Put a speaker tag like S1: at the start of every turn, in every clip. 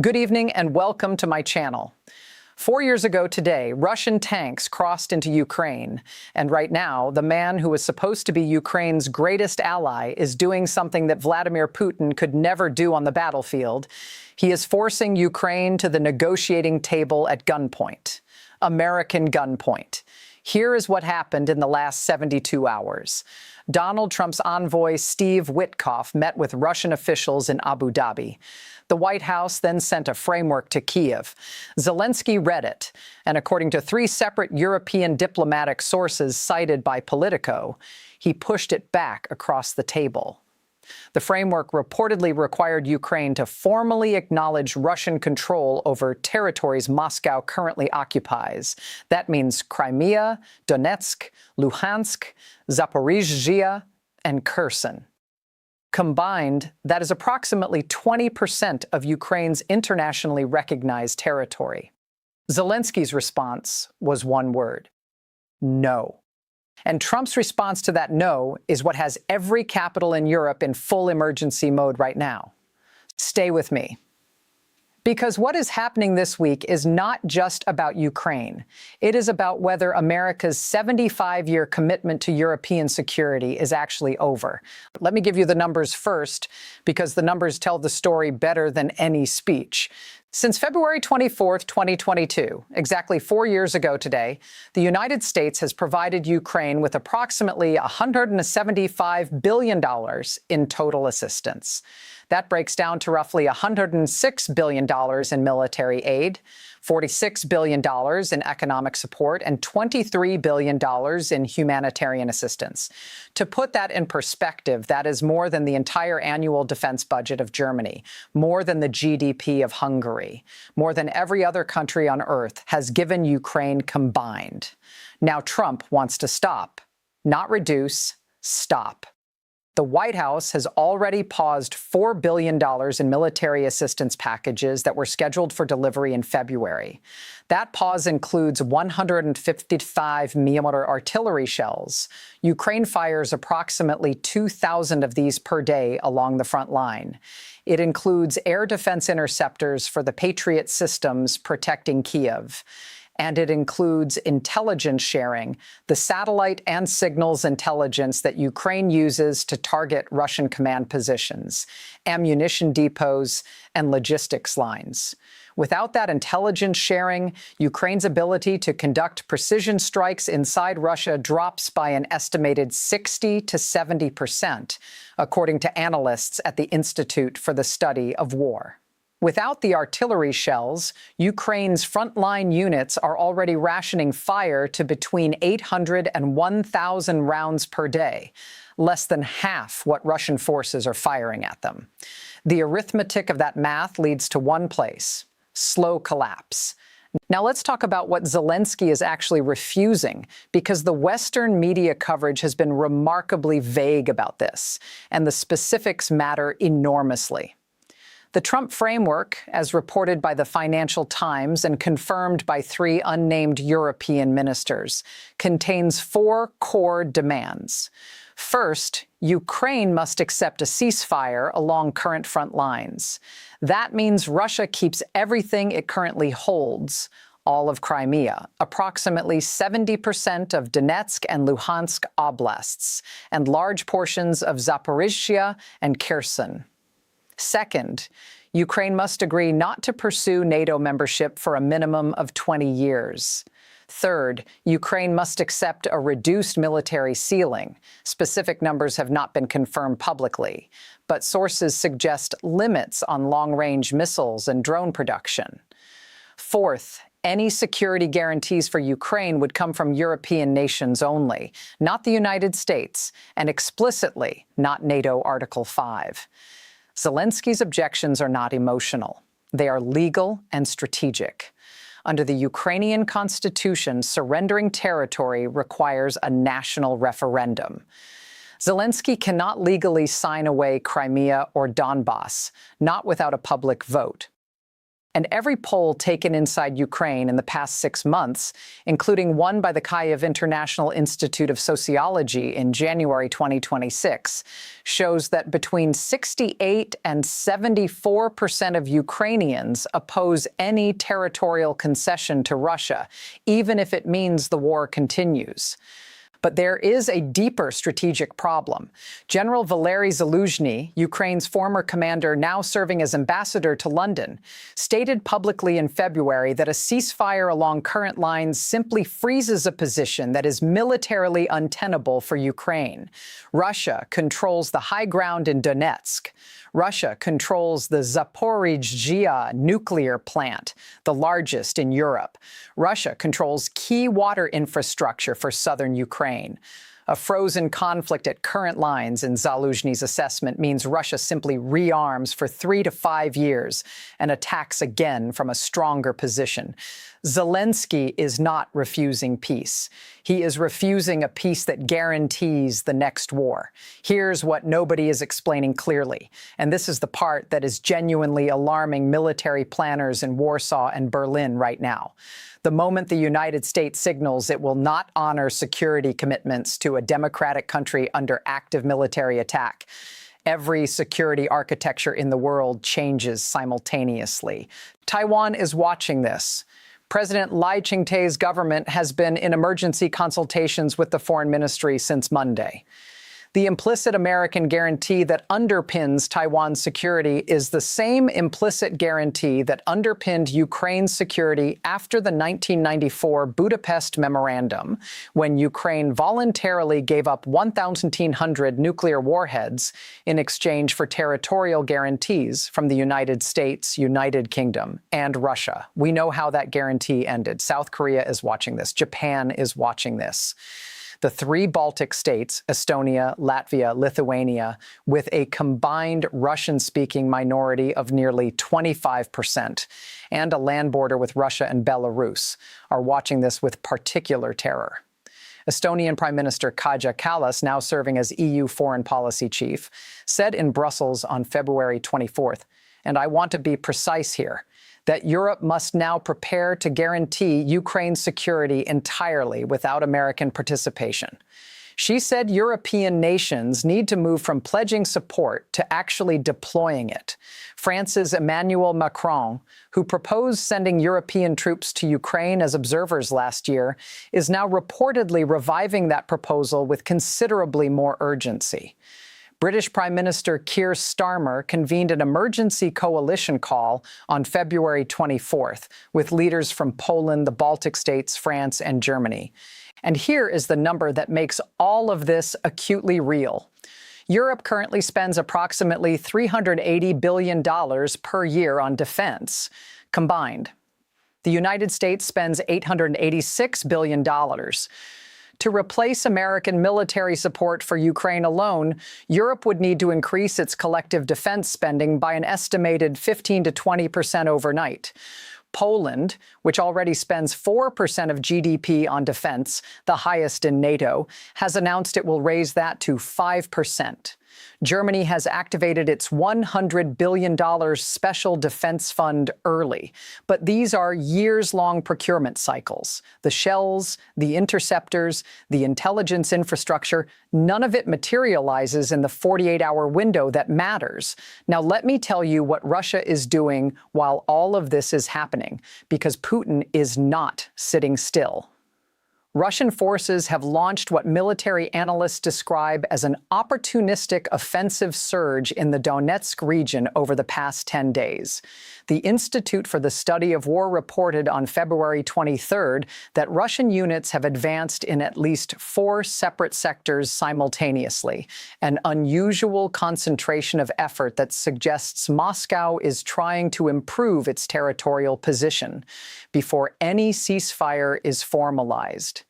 S1: Good evening and welcome to my channel. 4 years ago today, Russian tanks crossed into Ukraine, and right now, the man who was supposed to be Ukraine's greatest ally is doing something that Vladimir Putin could never do on the battlefield. He is forcing Ukraine to the negotiating table at gunpoint. American gunpoint. Here is what happened in the last 72 hours. Donald Trump's envoy, Steve Witkoff, met with Russian officials in Abu Dhabi. The White House then sent a framework to Kyiv. Zelenskyy read it, and according to 3 separate European diplomatic sources cited by Politico, he pushed it back across the table. The framework reportedly required Ukraine to formally acknowledge Russian control over territories Moscow currently occupies. That means Crimea, Donetsk, Luhansk, Zaporizhzhia, and Kherson. Combined, that is approximately 20% of Ukraine's internationally recognized territory. Zelenskyy's response was one word: no. And Trump's response to that no is what has every capital in Europe in full emergency mode right now. Stay with me. Because what is happening this week is not just about Ukraine. It is about whether America's 75-year commitment to European security is actually over. But let me give you the numbers first, because the numbers tell the story better than any speech. Since February 24, 2022, exactly 4 years ago today, the United States has provided Ukraine with approximately $175 billion in total assistance. That breaks down to roughly $106 billion in military aid, $46 billion in economic support, and $23 billion in humanitarian assistance. To put that in perspective, that is more than the entire annual defense budget of Germany, more than the GDP of Hungary, more than every other country on earth has given Ukraine combined. Now Trump wants to stop, not reduce, stop. The White House has already paused $4 billion in military assistance packages that were scheduled for delivery in February. That pause includes 155 millimeter artillery shells. Ukraine fires approximately 2,000 of these per day along the front line. It includes air defense interceptors for the Patriot systems protecting Kyiv. And it includes intelligence sharing, the satellite and signals intelligence that Ukraine uses to target Russian command positions, ammunition depots, and logistics lines. Without that intelligence sharing, Ukraine's ability to conduct precision strikes inside Russia drops by an estimated 60 to 70%, according to analysts at the Institute for the Study of War. Without the artillery shells, Ukraine's frontline units are already rationing fire to between 800 and 1,000 rounds per day, less than half what Russian forces are firing at them. The arithmetic of that math leads to one place: slow collapse. Now let's talk about what Zelenskyy is actually refusing, because the Western media coverage has been remarkably vague about this, and the specifics matter enormously. The Trump framework, as reported by the Financial Times and confirmed by 3 unnamed European ministers, contains 4 core demands. First, Ukraine must accept a ceasefire along current front lines. That means Russia keeps everything it currently holds, all of Crimea, approximately 70% of Donetsk and Luhansk oblasts, and large portions of Zaporizhzhia and Kherson. Second, Ukraine must agree not to pursue NATO membership for a minimum of 20 years. Third, Ukraine must accept a reduced military ceiling. Specific numbers have not been confirmed publicly, but sources suggest limits on long-range missiles and drone production. Fourth, any security guarantees for Ukraine would come from European nations only, not the United States, and explicitly not NATO Article 5. Zelenskyy's objections are not emotional. They are legal and strategic. Under the Ukrainian constitution, surrendering territory requires a national referendum. Zelenskyy cannot legally sign away Crimea or Donbass, not without a public vote. And every poll taken inside Ukraine in the past 6 months, including one by the Kyiv International Institute of Sociology in January 2026, shows that between 68 and 74% of Ukrainians oppose any territorial concession to Russia, even if it means the war continues. But there is a deeper strategic problem. General Valery Zelenskyy, Ukraine's former commander now serving as ambassador to London, stated publicly in February that a ceasefire along current lines simply freezes a position that is militarily untenable for Ukraine. Russia controls the high ground in Donetsk. Russia controls the Zaporizhzhia nuclear plant, the largest in Europe. Russia controls key water infrastructure for southern Ukraine. A frozen conflict at current lines, in Zelensky's assessment, means Russia simply rearms for 3 to 5 years and attacks again from a stronger position. Zelenskyy is not refusing peace. He is refusing a peace that guarantees the next war. Here's what nobody is explaining clearly, and this is the part that is genuinely alarming military planners in Warsaw and Berlin right now. The moment the United States signals it will not honor security commitments to a democratic country under active military attack, every security architecture in the world changes simultaneously. Taiwan is watching this. President Lai Ching-te's government has been in emergency consultations with the foreign ministry since Monday. The implicit American guarantee that underpins Taiwan's security is the same implicit guarantee that underpinned Ukraine's security after the 1994 Budapest Memorandum, when Ukraine voluntarily gave up 1,900 nuclear warheads in exchange for territorial guarantees from the United States, United Kingdom, and Russia. We know how that guarantee ended. South Korea is watching this. Japan is watching this. The 3 Baltic states, Estonia, Latvia, Lithuania, with a combined Russian-speaking minority of nearly 25% and a land border with Russia and Belarus, are watching this with particular terror. Estonian Prime Minister Kaja Kallas, now serving as EU foreign policy chief, said in Brussels on February 24th, and I want to be precise here, that Europe must now prepare to guarantee Ukraine's security entirely without American participation. She said European nations need to move from pledging support to actually deploying it. France's Emmanuel Macron, who proposed sending European troops to Ukraine as observers last year, is now reportedly reviving that proposal with considerably more urgency. British Prime Minister Keir Starmer convened an emergency coalition call on February 24th with leaders from Poland, the Baltic states, France, and Germany. And here is the number that makes all of this acutely real. Europe currently spends approximately $380 billion per year on defense, combined. The United States spends $886 billion. To replace American military support for Ukraine alone, Europe would need to increase its collective defense spending by an estimated 15 to 20% overnight. Poland, which already spends 4% of GDP on defense, the highest in NATO, has announced it will raise that to 5%. Germany has activated its $100 billion special defense fund early, but these are years-long procurement cycles. The shells, the interceptors, the intelligence infrastructure, none of it materializes in the 48-hour window that matters. Now, let me tell you what Russia is doing while all of this is happening, because Putin is not sitting still. Russian forces have launched what military analysts describe as an opportunistic offensive surge in the Donetsk region over the past 10 days. The Institute for the Study of War reported on February 23rd that Russian units have advanced in at least 4 separate sectors simultaneously, an unusual concentration of effort that suggests Moscow is trying to improve its territorial position before any ceasefire is formalized.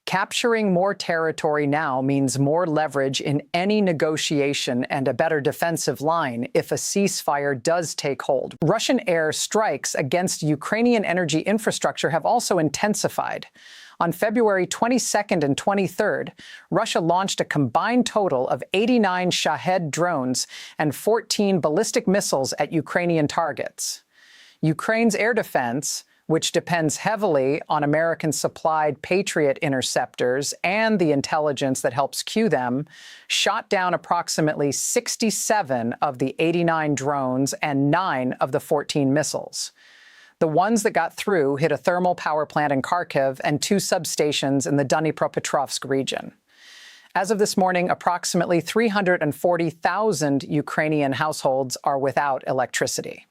S1: Capturing more territory now means more leverage in any negotiation and a better defensive line if a ceasefire does take hold. Russian air strikes against Ukrainian energy infrastructure have also intensified. On February 22nd and 23rd, Russia launched a combined total of 89 Shahed drones and 14 ballistic missiles at Ukrainian targets. Ukraine's air defense, which depends heavily on American-supplied Patriot interceptors and the intelligence that helps cue them, shot down approximately 67 of the 89 drones and 9 of the 14 missiles. The ones that got through hit a thermal power plant in Kharkiv and 2 substations in the Dnipropetrovsk region. As of this morning, approximately 340,000 Ukrainian households are without electricity.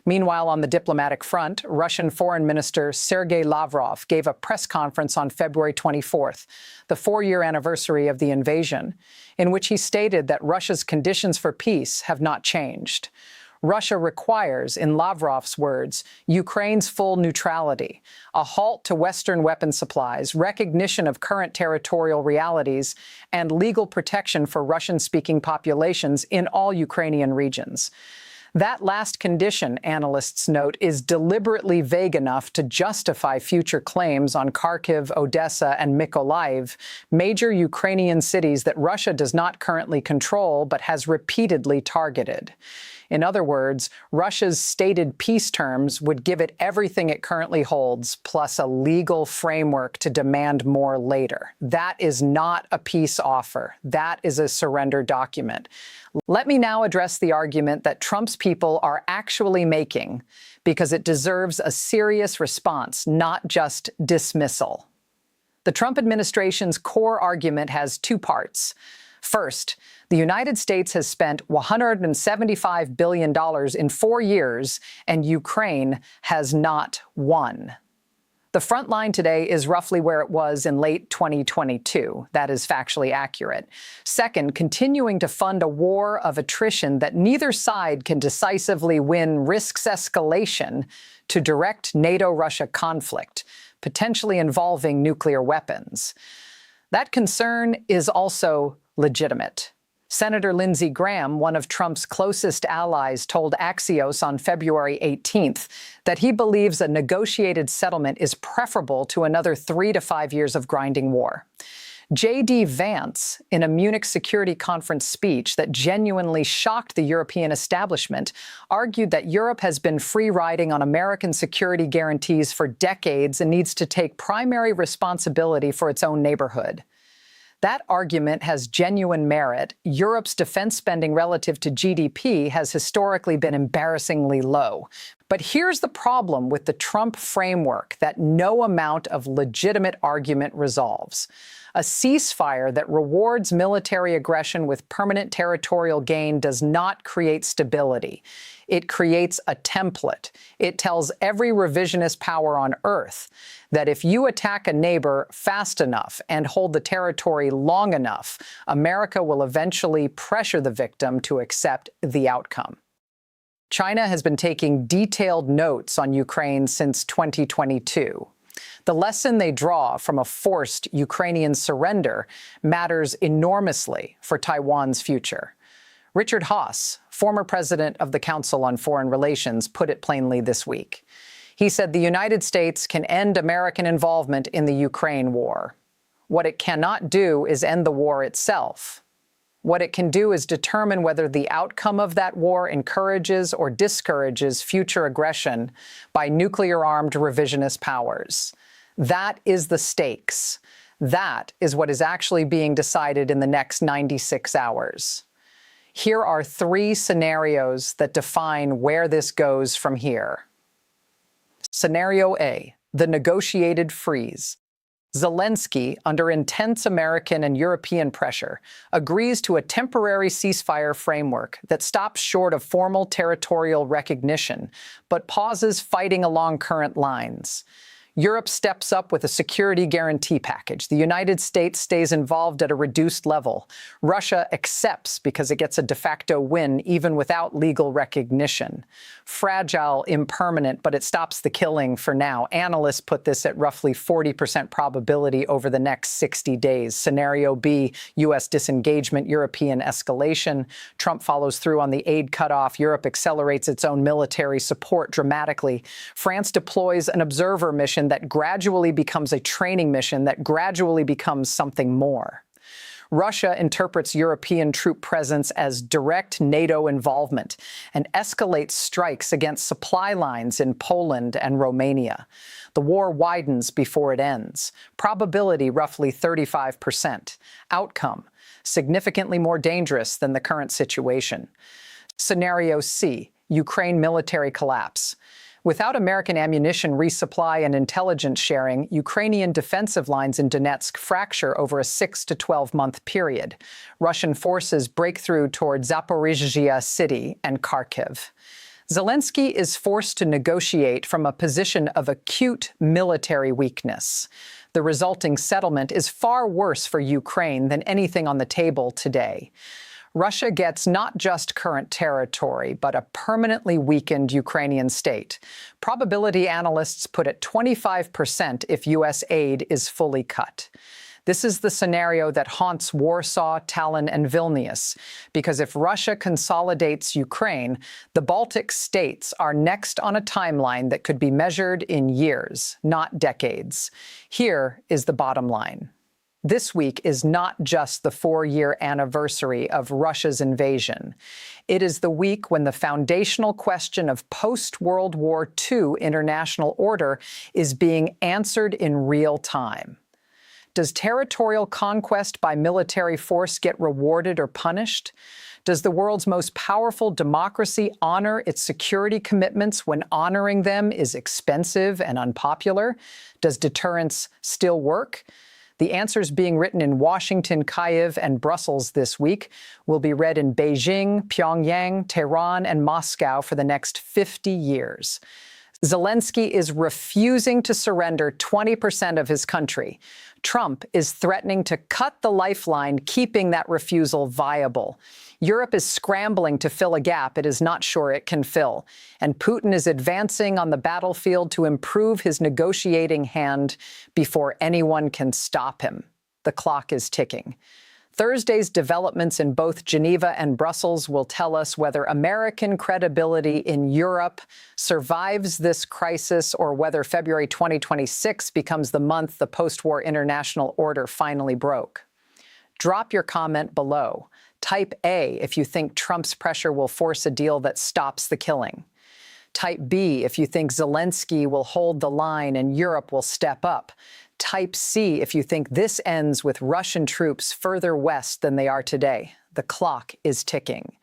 S1: Meanwhile, on the diplomatic front, Russian Foreign Minister Sergei Lavrov gave a press conference on February 24th, the 4-year anniversary of the invasion, in which he stated that Russia's conditions for peace have not changed. Russia requires, in Lavrov's words, Ukraine's full neutrality, a halt to Western weapon supplies, recognition of current territorial realities, and legal protection for Russian-speaking populations in all Ukrainian regions. That last condition, analysts note, is deliberately vague enough to justify future claims on Kharkiv, Odessa, and Mykolaiv, major Ukrainian cities that Russia does not currently control but has repeatedly targeted. In other words, Russia's stated peace terms would give it everything it currently holds, plus a legal framework to demand more later. That is not a peace offer. That is a surrender document. Let me now address the argument that Trump's people are actually making, because it deserves a serious response, not just dismissal. The Trump administration's core argument has 2 parts. First, the United States has spent $175 billion in 4 years, and Ukraine has not won. The front line today is roughly where it was in late 2022. That is factually accurate. Second, continuing to fund a war of attrition that neither side can decisively win risks escalation to direct NATO-Russia conflict, potentially involving nuclear weapons. That concern is also legitimate. Senator Lindsey Graham, one of Trump's closest allies, told Axios on February 18th that he believes a negotiated settlement is preferable to another 3 to 5 years of grinding war. J.D. Vance, in a Munich Security Conference speech that genuinely shocked the European establishment, argued that Europe has been free-riding on American security guarantees for decades and needs to take primary responsibility for its own neighborhood. That argument has genuine merit. Europe's defense spending relative to GDP has historically been embarrassingly low. But here's the problem with the Trump framework that no amount of legitimate argument resolves. A ceasefire that rewards military aggression with permanent territorial gain does not create stability. It creates a template. It tells every revisionist power on earth that if you attack a neighbor fast enough and hold the territory long enough, America will eventually pressure the victim to accept the outcome. China has been taking detailed notes on Ukraine since 2022. The lesson they draw from a forced Ukrainian surrender matters enormously for Taiwan's future. Richard Haass, former president of the Council on Foreign Relations, put it plainly this week. He said the United States can end American involvement in the Ukraine war. What it cannot do is end the war itself. What it can do is determine whether the outcome of that war encourages or discourages future aggression by nuclear-armed revisionist powers. That is the stakes. That is what is actually being decided in the next 96 hours. Here are 3 scenarios that define where this goes from here. Scenario A, the negotiated freeze. Zelenskyy, under intense American and European pressure, agrees to a temporary ceasefire framework that stops short of formal territorial recognition, but pauses fighting along current lines. Europe steps up with a security guarantee package. The United States stays involved at a reduced level. Russia accepts because it gets a de facto win even without legal recognition. Fragile, impermanent, but it stops the killing for now. Analysts put this at roughly 40% probability over the next 60 days. Scenario B, U.S. disengagement, European escalation. Trump follows through on the aid cutoff. Europe accelerates its own military support dramatically. France deploys an observer mission that gradually becomes a training mission that gradually becomes something more. Russia interprets European troop presence as direct NATO involvement and escalates strikes against supply lines in Poland and Romania. The war widens before it ends. Probability roughly 35%. Outcome significantly more dangerous than the current situation. Scenario C, Ukraine military collapse. Without American ammunition resupply and intelligence sharing, Ukrainian defensive lines in Donetsk fracture over a 6 to 12-month period. Russian forces break through toward Zaporizhzhia city and Kharkiv. Zelenskyy is forced to negotiate from a position of acute military weakness. The resulting settlement is far worse for Ukraine than anything on the table today. Russia gets not just current territory, but a permanently weakened Ukrainian state. Probability analysts put it 25% if U.S. aid is fully cut. This is the scenario that haunts Warsaw, Tallinn, and Vilnius, because if Russia consolidates Ukraine, the Baltic states are next on a timeline that could be measured in years, not decades. Here is the bottom line. This week is not just the 4-year anniversary of Russia's invasion. It is the week when the foundational question of post-World War II international order is being answered in real time. Does territorial conquest by military force get rewarded or punished? Does the world's most powerful democracy honor its security commitments when honoring them is expensive and unpopular? Does deterrence still work? The answers being written in Washington, Kyiv, and Brussels this week will be read in Beijing, Pyongyang, Tehran, and Moscow for the next 50 years. Zelenskyy is refusing to surrender 20% of his country. Trump is threatening to cut the lifeline, keeping that refusal viable. Europe is scrambling to fill a gap it is not sure it can fill. And Putin is advancing on the battlefield to improve his negotiating hand before anyone can stop him. The clock is ticking. Thursday's developments in both Geneva and Brussels will tell us whether American credibility in Europe survives this crisis or whether February 2026 becomes the month the post-war international order finally broke. Drop your comment below. Type A if you think Trump's pressure will force a deal that stops the killing. Type B if you think Zelenskyy will hold the line and Europe will step up. Type C if you think this ends with Russian troops further west than they are today. The clock is ticking.